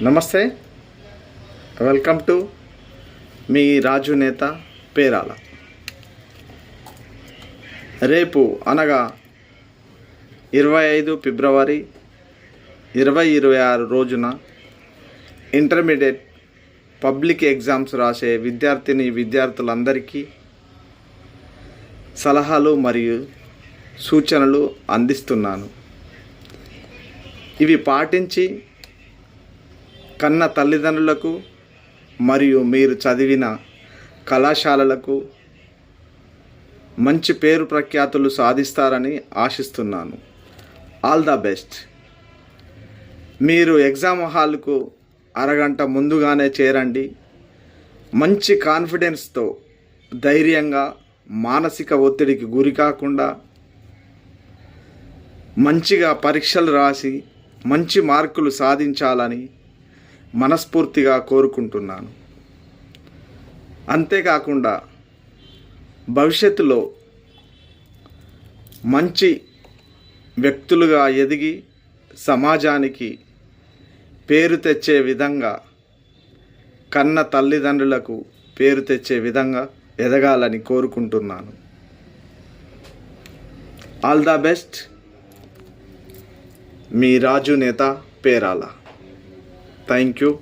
నమస్తే, welcome to me Raju Netha Perala. రేపు అనగా 25 ఫిబ్రవరి 2026 రోజున ఇంటర్మీడియట్ పబ్లిక్ ఎగ్జామ్స్ రాసే విద్యార్థులందరికీ సలహాలు మరియు సూచనలు అందిస్తున్నాను. ఇవి పాటించి కన్న తల్లిదండ్రులకు మరియు మీరు చదివిన కళాశాలలకు మంచి పేరు ప్రఖ్యాతులు సాధిస్తారని ఆశిస్తున్నాను. All the best. మీరు ఎగ్జామ్ హాల్కు అరగంట ముందుగానే చేరండి. మంచి కాన్ఫిడెన్స్తో ధైర్యంగా మానసిక ఒత్తిడికి గురి కాకుండా మంచిగా పరీక్షలు రాసి మంచి మార్కులు సాధించాలని మనస్ఫూర్తిగా కోరుకుంటున్నాను. అంతేకాకుండా భవిష్యత్తులో మంచి వ్యక్తులుగా ఎదిగి సమాజానికి పేరు తెచ్చే విధంగా, కన్న తల్లిదండ్రులకు పేరు తెచ్చే విధంగా ఎదగాలని కోరుకుంటున్నాను. All the best. మీ రాజు నేత పేరాల. Thank you.